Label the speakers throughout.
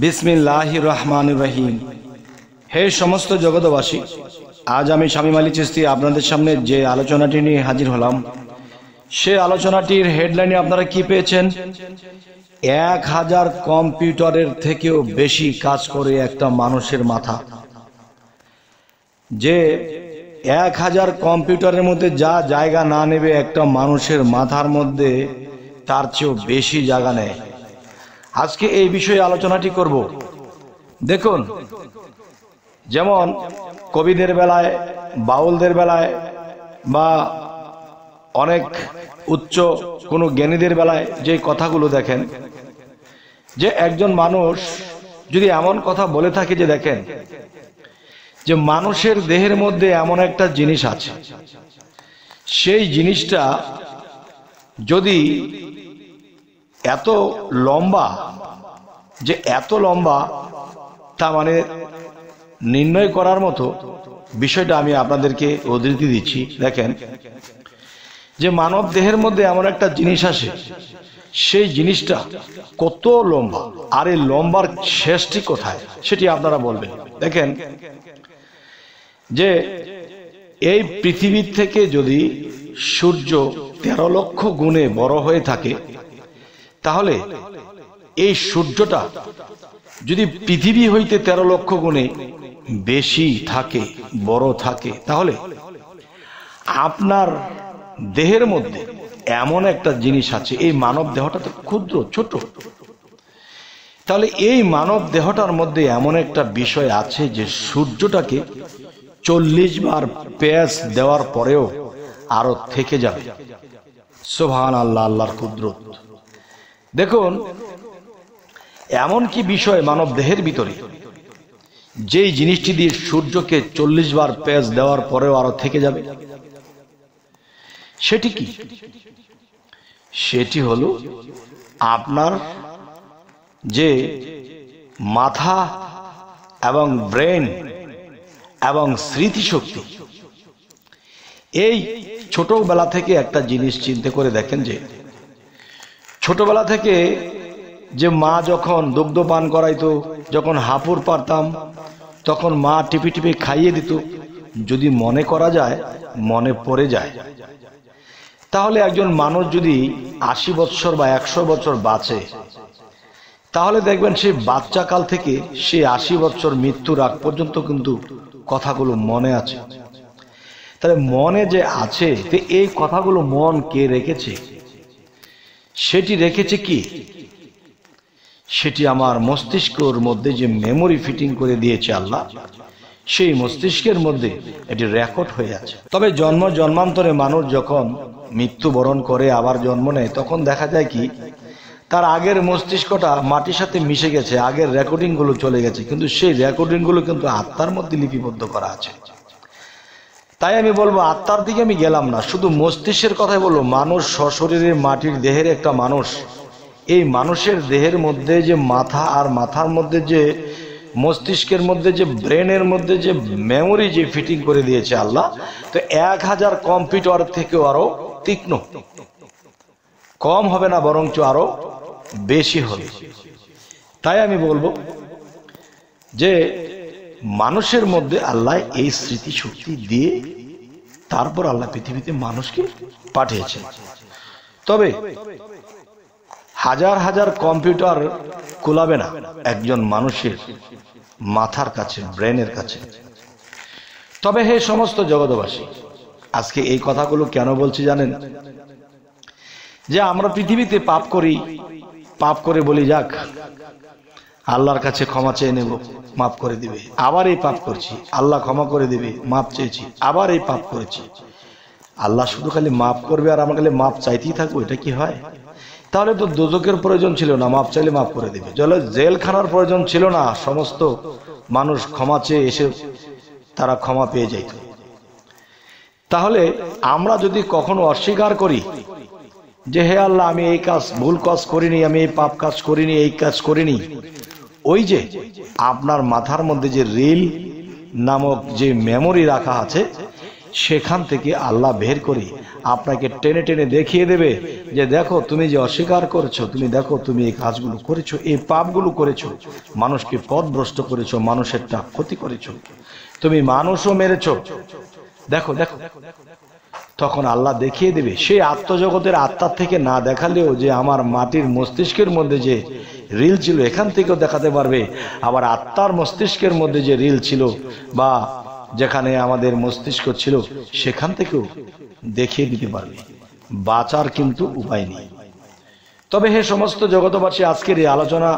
Speaker 1: বিসমিল্লাহির রহমানির রহিম। হে সমস্ত জগৎবাসী, আজ আমি শামীম আলী চিশতি আপনাদের সামনে যে আলোচনাটি নিয়ে হাজির হলাম, সে আলোচনাটির হেডলাইনে আপনারা কি পেয়েছেন? 1000 কম্পিউটারের থেকেও বেশি কাজ করে একটা মানুষের মাথা। যে 1000 কম্পিউটারের মধ্যে যা জায়গা না নেবে একটা মানুষের মাথার মধ্যে, তার চেয়েও বেশি জায়গা নেয়। আজকে এই বিষয়ে আলোচনাটি করব। দেখুন, যেমন কবিদের বেলায়, বাউলদের বেলায়, বা অনেক উচ্চ কোনো জ্ঞানীদের বেলায় যে কথাগুলো দেখেন, যে একজন মানুষ যদি এমন কথা বলে থাকে যে দেখেন যে মানুষের দেহের মধ্যে এমন একটা জিনিস আছে, সেই জিনিসটা যদি এত লম্বা, যে এত লম্বা, তা মানে নির্ণয় করার মতো বিষয়টা আমি আপনাদেরকে উদ্ধৃতি দিচ্ছি। দেখেন যে মানব দেহের মধ্যে এমন একটা জিনিস আসে, সেই জিনিসটা কত লম্বা, আর এই লম্বার শেষটি কোথায় সেটি আপনারা বলবেন। দেখেন যে এই পৃথিবীর থেকে যদি সূর্য 13 লক্ষ গুণে বড় হয়ে থাকে, তাহলে এই সূর্যটা যদি পৃথিবী হইতে 13 লক্ষ গুণে বেশি থাকে, বড় থাকে, তাহলে আপনার দেহের মধ্যে এমন একটা জিনিস আছে, এই মানব দেহটা তো ক্ষুদ্র ছোট, তাহলে এই মানব দেহটার মধ্যে এমন একটা বিষয় আছে যে সূর্যটাকে 40 বার পেঁচ দেওয়ার পরেও আরো থেকে যাবে। সুবহানাল্লাহ, আল্লাহর কুদরত। দেখুন, এমন কি বিষয় মানব দেহের ভিতরে, যেই জিনিসটি দিয়ে সূর্যকে 40 বার পেঁচ দেওয়ার পরেও আরো থেকে যাবে? সেটি কি? সেটি হলো আপনার যে মাথা এবং ব্রেন এবং স্মৃতিশক্তি। এই ছোটবেলা থেকে একটা জিনিস চিন্তা করে দেখেন, যে ছোটবেলা থেকে যে মা যখন দুগ্ধ পান করাইতো, যখন হাঁপুড় পারতাম, তখন মা টিপি টিপি খাইয়ে দিত। যদি মনে করা যায়, মনে পড়ে যায়, তাহলে একজন মানুষ যদি 80 বছর বা 100 বছর বাঁচে, তাহলে দেখবেন সে বাচ্চাকাল থেকে সে 80 বছর মৃত্যুর আগ পর্যন্ত কিন্তু কথাগুলো মনে আছে। তাহলে মনে যে আছে, তো এই কথাগুলো মন কে রেখেছে? সেটি রেখেছে কি? সেটি আমার মস্তিষ্কের মধ্যে যে মেমোরি ফিটিং করে দিয়েছে আল্লাহ, সেই মস্তিষ্কের মধ্যে এটি রেকর্ড হয়ে আছে। তবে জন্ম জন্মান্তরে মানুষ যখন মৃত্যুবরণ করে আবার জন্ম নেয়, তখন দেখা যায় কি তার আগের মস্তিষ্কটা মাটির সাথে মিশে গেছে, আগের রেকর্ডিং গুলো চলে গেছে, কিন্তু সেই রেকর্ডিং গুলো কিন্তু আত্মার মধ্যে লিপিবদ্ধ করা আছে। তাই আমি বলবো, আত্মার দিকে আমি গেলাম না, শুধু মস্তিষ্কের কথাই বলবো। মানুষ সশরীরে মাটির দেহের একটা মানুষ, এই মানুষের দেহের মধ্যে যে মাথা, আর মাথার মধ্যে যে মস্তিষ্কের মধ্যে যে ব্রেনের মধ্যে যে মেমোরি যে ফিটিং করে দিয়েছে আল্লাহ, তো 1000 কম্পিউটার থেকেও আরো তীক্ষ্ণ, কম হবে না, বরঞ্চ আরো বেশি হবে। তাই আমি বলবো যে মানুষের মধ্যে আল্লাহ এই স্মৃতি শক্তি দিয়ে তারপর আল্লাহ পৃথিবীতে মানুষকে পাঠিয়েছে। তবে হাজার হাজার কম্পিউটার কুলাবে না একজন মানুষের মাথার কাছে, ব্রেনের কাছে। তবে হে সমস্ত জগৎবাসী, আজকে এই কথাগুলো কেন বলছি জানেন? যে আমরা পৃথিবীতে পাপ করি, পাপ করে বলি যাক আল্লাহর কাছে ক্ষমা চেয়ে নেব, মাফ করে দিবে। আবার এই পাপ করছি, আল্লাহ ক্ষমা করে দিবে, মাফ চেয়েছি, আবার এই পাপ করেছি। আল্লাহ শুধু খালি মাফ করবে আর আমরা খালি মাফ চাইতেই থাকবো, এটা কি হয়? তাহলে তো দোজখের প্রয়োজন ছিল না, মাফ চাইলে মাফ করে দিবে। জেলখানার প্রয়োজন ছিল না, সমস্ত মানুষ ক্ষমা চেয়ে এসে তারা ক্ষমা পেয়ে যাইত। তাহলে আমরা যদি কখনো অস্বীকার করি যে হে আল্লাহ, আমি এই কাজ, ভুল কাজ করিনি, আমি এই পাপ কাজ করিনি, এই কাজ করিনি, ওই যে আপনার মাথার মধ্যে যে রিল নামক যে মেমোরি রাখা আছে, সেখান থেকে আল্লাহ বের করে আপনাকে টেনে টেনে দেখিয়ে দেবে যে দেখো তুমি যে অস্বীকার করেছো, তুমি দেখো তুমি এই কাজগুলো করেছো, এই পাপগুলো করেছো, মানুষকে পথভ্রষ্ট করেছো, মানুষেরটা ক্ষতি করেছো, তুমি মানুষও মেরেছো, দেখো দেখো। তখন আল্লাহ দেখিয়ে দেবে। সেই আত্মজগতের আত্মার থেকে না দেখালেও যে আমার মাটির মস্তিষ্কের মধ্যে যে রিল ছিল এখান থেকেও দেখাতে পারবে, আবার আত্মার মস্তিষ্কের মধ্যে যে রিল ছিল বা যেখানে আমাদের মস্তিষ্ক ছিল সেখান থেকেও দেখিয়ে দিতে পারবে। বাঁচার কিন্তু উপায় নেই। তবে হে সমস্ত জগতবাসী, আজকের এই আলোচনা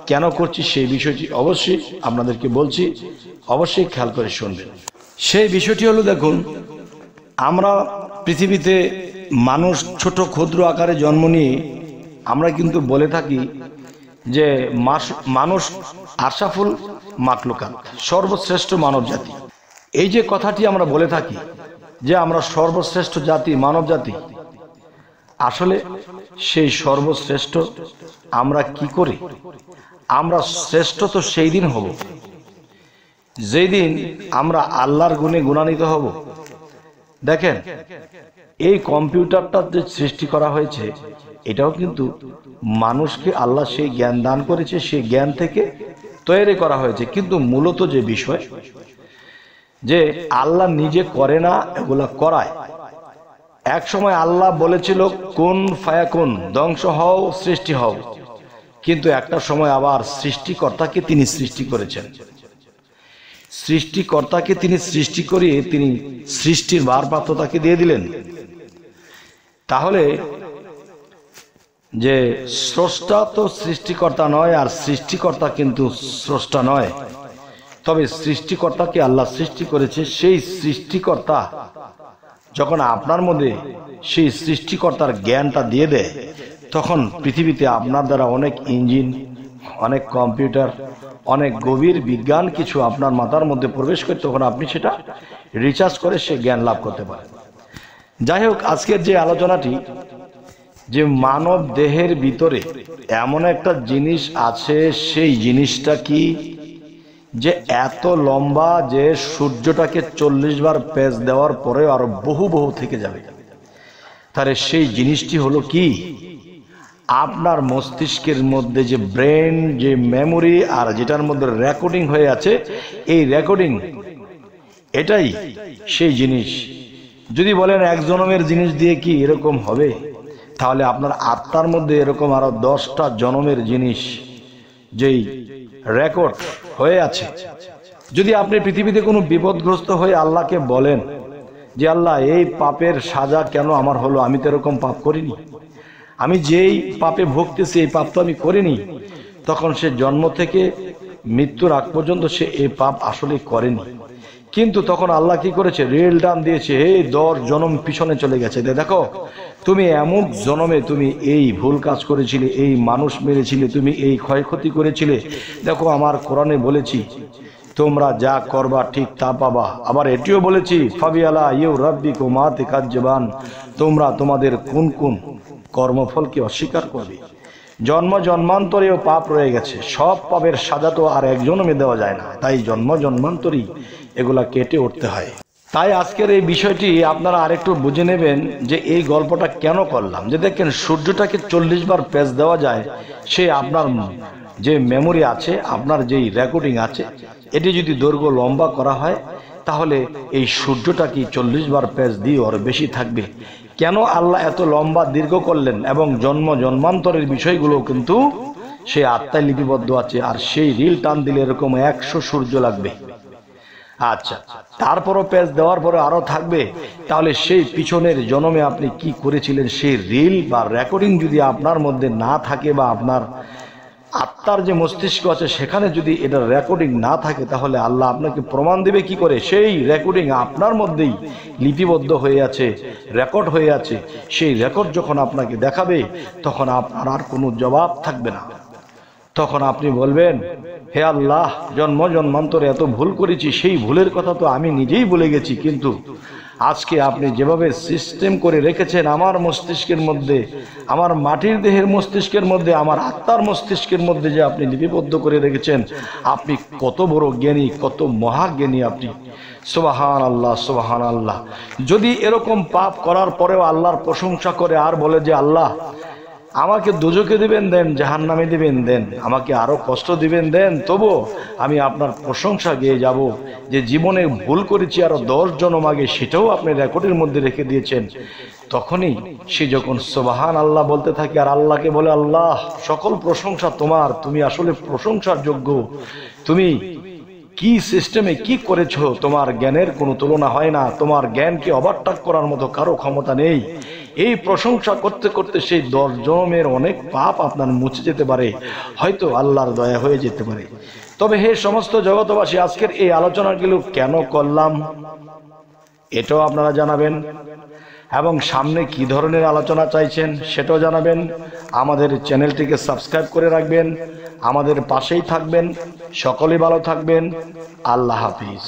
Speaker 1: কেন করছি সেই বিষয়টি অবশ্যই আপনাদেরকে বলছি, অবশ্যই খেয়াল করে শুনবেন। সেই বিষয়টি হলো, দেখুন আমরা পৃথিবীতে মানুষ ছোট ক্ষুদ্র আকারে জন্ম নিয়ে আমরা কিন্তু বলে থাকি যে মানুষ আশরাফুল মাখলুকাত, সর্বশ্রেষ্ঠ মানব জাতি। এই যে কথাটি আমরা বলে থাকি যে আমরা সর্বশ্রেষ্ঠ জাতি, মানব জাতি, আসলে সেই সর্বশ্রেষ্ঠ আমরা কি করি? আমরা শ্রেষ্ঠ তো সেই দিন হব যেই দিন আমরা আল্লাহর গুণে গুণান্বিত হব। দেখেন, এই কম্পিউটারটা যে সৃষ্টি করা হয়েছে এটাও কিন্তু মানুষকে আল্লাহ সেই জ্ঞান দান করেছে, সেই জ্ঞান থেকে তৈরি করা হয়েছে। কিন্তু মূলত যে বিষয় যে আল্লাহ নিজে করে না, এগুলা করায়। এক সময় আল্লাহ বলেছিল কুন ফায়াকুন, ধ্বংস হও, সৃষ্টি হও, কিন্তু একটা সময় আবার সৃষ্টিকর্তাকে তিনি সৃষ্টি করেছেন। সৃষ্টিকর্তাকে তিনি সৃষ্টি করিয়ে তিনি সৃষ্টির ভারপ্রাপ্ততাকে দিয়ে দিলেন। তাহলে যে স্রষ্টা তো সৃষ্টিকর্তা নয়, আর সৃষ্টিকর্তা কিন্তু স্রষ্টা নয়। তবে সৃষ্টিকর্তাকে আল্লাহ সৃষ্টি করেছে। সেই সৃষ্টিকর্তা যখন আপনার মধ্যে সেই সৃষ্টিকর্তার জ্ঞানটা দিয়ে দেয়, তখন পৃথিবীতে আপনার দ্বারা অনেক ইঞ্জিন, অনেক কম্পিউটার, অনেক গভীর বিজ্ঞান কিছু আপনার মাথার মধ্যে প্রবেশ করে, তখন আপনি সেটা রিচার্জ করে সে জ্ঞান লাভ করতে পারেন। যাই হোক, আজকের যে আলোচনাটি, যে মানব দেহের ভিতরে এমন একটা জিনিস আছে, সেই জিনিসটা কি যে এত লম্বা যে সূর্যটাকে 40 বার পেঁচ দেওয়ার পরে আরো বহু বহু থেকে যাবে। তাহলে সেই জিনিসটি হলো কি? আপনার মস্তিষ্কের মধ্যে যে ব্রেন, যে মেমোরি, আর যেটার মধ্যে রেকর্ডিং হয়ে আছে, এই রেকর্ডিং এটাই সেই জিনিস। যদি বলেন এক জন্মের জিনিস দিয়ে কি এরকম হবে, তাহলে আপনার আত্মার মধ্যে এরকম আরো 10টা জন্মের জিনিস যেই রেকর্ড হয়ে আছে। যদি আপনি পৃথিবীতে কোনো বিপদগ্রস্ত হয়ে আল্লাহকে বলেন যে আল্লাহ এই পাপের সাজা কেন আমার হলো, আমি তো এরকম পাপ করিনি, আমি যেই পাপে ভুগতেছি এই পাপ তো আমি করিনি, তখন সে জন্ম থেকে মৃত্যুর আগ পর্যন্ত সে এই পাপ আসলে করেনি। কিন্তু তখন আল্লাহ কি করেছে? রেল টান দিয়েছে, এই 10 জন্ম পিছনে চলে গেছে, দেখো তুমি এমন জন্মে তুমি এই ভুল কাজ করেছিলে, এই মানুষ মেরেছিলে, তুমি এই ক্ষয়ক্ষতি করেছিলে। দেখো আমার কোরআনে বলেছি তোমরা যা করবা ঠিক তা পাবা। আবার এটিও বলেছি ফাবিয়ালা ইউ রাব্বিকুম আতিকাজ্জাবান, তোমরা তোমাদের কোন কোন কর্মফলকে অস্বীকার করবে। জন্ম জন্মান্তরেও পাপ রয়ে গেছে, সব পাপের সাজা তো আর এক জন্মে দেওয়া যায় না, তাই জন্ম জন্মান্তরই এগুলা কেটে উঠতে হয়। তাই আজকের এই বিষয়টি আপনারা আরেকটু বুঝে নেবেন যে এই গল্পটা কেন করলাম। যে দেখেন, সূর্যটাকে 40 বার পেঁচ দেওয়া যায়, সে আপনার যে মেমোরি আছে, আপনার যেই রেকর্ডিং আছে, এটি যদি দৈর্ঘ্য লম্বা করা হয়, তাহলে এই সূর্যটাকে 40 বার পেঁচ দিয়ে ওর বেশি থাকবে। কেন আল্লাহ এত লম্বা দীর্ঘ করলেন? এবং জন্ম জন্মান্তরের বিষয়গুলো কিন্তু সেই আত্মায় লিপিবদ্ধ আছে। আর সেই রিল টান দিলে এরকম 100 সূর্য লাগবে। আচ্ছা, তারপরও পেঁচ দেওয়ার পরে আরো থাকবে। তাহলে সেই পিছনের জন্মে আপনি কি করেছিলেন, সেই রিল বা রেকর্ডিং যদি আপনার মধ্যে না থাকে, বা আপনার আত্মার যে মস্তিষ্ক আছে সেখানে যদি এটা রেকর্ডিং না থাকে, তাহলে আল্লাহ আপনাকে প্রমাণ দেবে কি করে? সেই রেকর্ডিং আপনার মধ্যেই লিপিবদ্ধ হয়ে আছে, রেকর্ড হয়ে আছে। সেই রেকর্ড যখন আপনাকে দেখাবে, তখন আপনার আর কোনো জবাব থাকবে না। তখন আপনি বলবেন, হে আল্লাহ, জন্ম জন্মান্তরে এত ভুল করেছি, সেই ভুলের কথা তো আমি নিজেই ভুলে গেছি, কিন্তু আজকে আপনি যেভাবে সিস্টেম করে রেখেছেন আমার মস্তিষ্কের মধ্যে, আমার মাটির দেহের মস্তিষ্কের মধ্যে, আমার আত্মার মস্তিষ্কের মধ্যে যে আপনি লিপিবদ্ধ করে রেখেছেন, আপনি কত বড় জ্ঞানী, কত মহাজ্ঞানী আপনি। সুবহান আল্লাহ, সুবহান আল্লাহ। যদি এরকম পাপ করার পরেও আল্লাহর প্রশংসা করে আর বলে যে আল্লাহ আমাকে দোজখে দিবেন দেন, জাহান্নামে দিবেন দেন, আমাকে আরো কষ্ট দিবেন দেন, তবু আমি আপনার প্রশংসা গেয়ে যাব যে জীবনে ভুল করেছি আরো 10 জনম আগে, সেটাও আপনি রেকর্ডের মধ্যে রেখে দিয়েছেন। তখনই সে যখন সুবহান আল্লাহ বলতে থাকে আর আল্লাহকে বলে আল্লাহ সকল প্রশংসা তোমার, তুমি আসলে প্রশংসার যোগ্য, তুমি কি সিস্টেমে কি করেছো, তোমার জ্ঞানের কোনো তুলনা হয় না, তোমার জ্ঞানকে ওভারটেক করার মতো কারো ক্ষমতা নেই। এই প্রশংসা করতে করতে সেই 10 জনমের অনেক পাপ আপনার মুছে যেতে পারে, হয়তো আল্লাহর দয়া হয়ে যেতে পারে। তবে হে সমস্ত জগতবাসী, আজকের এই আলোচনাগুলো কেন করলাম এটাও আপনারা জানাবেন, এবং সামনে কি ধরনের আলোচনা চাইছেন সেটাও জানাবেন। আমাদের চ্যানেলটিকে সাবস্ক্রাইব করে রাখবেন, আমাদের পাশেই থাকবেন। সকলেই ভালো থাকবেন। আল্লাহ হাফিজ।